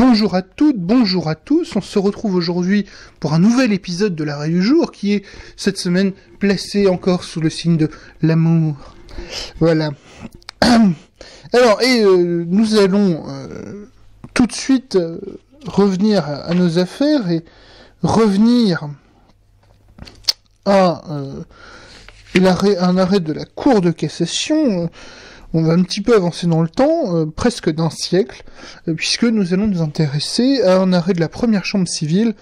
Bonjour à toutes, bonjour à tous, on se retrouve aujourd'hui pour un nouvel épisode de l'arrêt du jour qui est cette semaine placé encore sous le signe de l'amour. Voilà. Alors, nous allons tout de suite revenir à nos affaires et revenir à un arrêt de la Cour de cassation. On va un petit peu avancer dans le temps, presque d'un siècle, puisque nous allons nous intéresser à un arrêt de la première chambre civile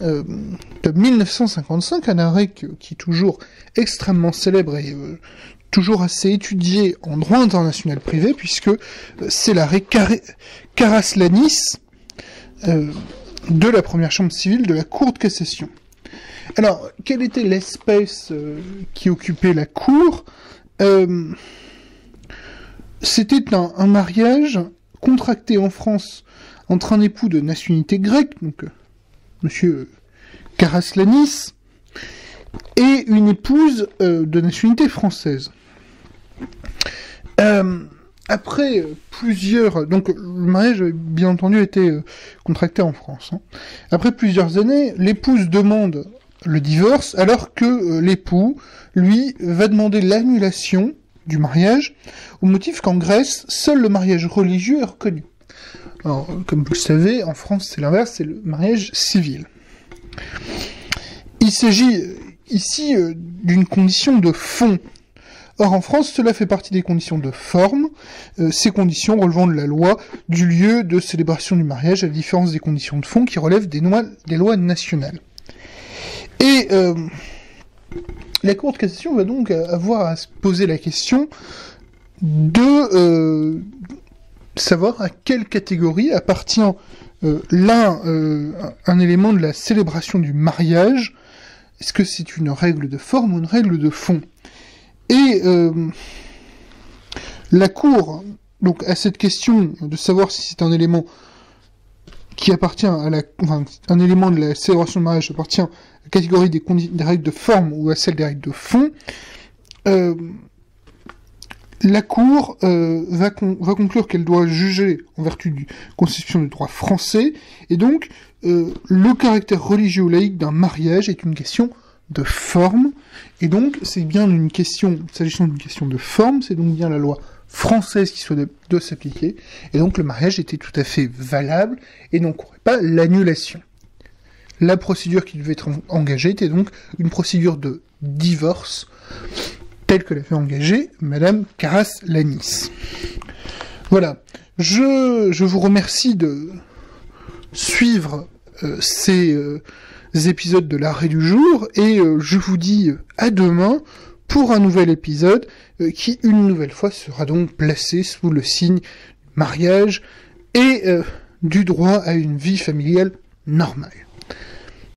de 1955, un arrêt qui est toujours extrêmement célèbre et toujours assez étudié en droit international privé, puisque c'est l'arrêt Karaslanis de la première chambre civile de la Cour de cassation. Alors, quelle était l'espèce qui occupait la Cour ? C'était un mariage contracté en France entre un époux de nationalité grecque, donc monsieur Karaslanis, et une épouse de nationalité française. Après plusieurs... Donc le mariage, bien entendu, était contracté en France. Après plusieurs années, l'épouse demande le divorce, alors que l'époux, lui, va demander l'annulation du mariage, au motif qu'en Grèce, seul le mariage religieux est reconnu. Alors, comme vous le savez, en France, c'est l'inverse, c'est le mariage civil. Il s'agit ici d'une condition de fond. Or, en France, cela fait partie des conditions de forme, ces conditions relevant de la loi du lieu de célébration du mariage, à la différence des conditions de fond qui relèvent des lois nationales. Et la Cour de cassation va donc avoir à se poser la question de savoir à quelle catégorie appartient un élément de la célébration du mariage. Est-ce que c'est une règle de forme ou une règle de fond ? Et la Cour, donc, à cette question de savoir si c'est un élément qui appartient à un élément de la célébration du mariage appartient à la catégorie des règles de forme ou à celle des règles de fond, la Cour va conclure qu'elle doit juger en vertu de constitution du droit français, et donc le caractère religieux ou laïque d'un mariage est une question de forme, et donc c'est bien une question, s'agissant d'une question de forme, c'est donc bien la loi française qui doit s'appliquer, et donc le mariage était tout à fait valable, et donc on n'aurait pas l'annulation. La procédure qui devait être engagée était donc une procédure de divorce, telle que l'avait engagée Madame Karaslanis. Voilà. Je vous remercie de suivre ces épisodes de l'arrêt du jour, et je vous dis à demain pour un nouvel épisode qui, une nouvelle fois, sera donc placé sous le signe du mariage et du droit à une vie familiale normale.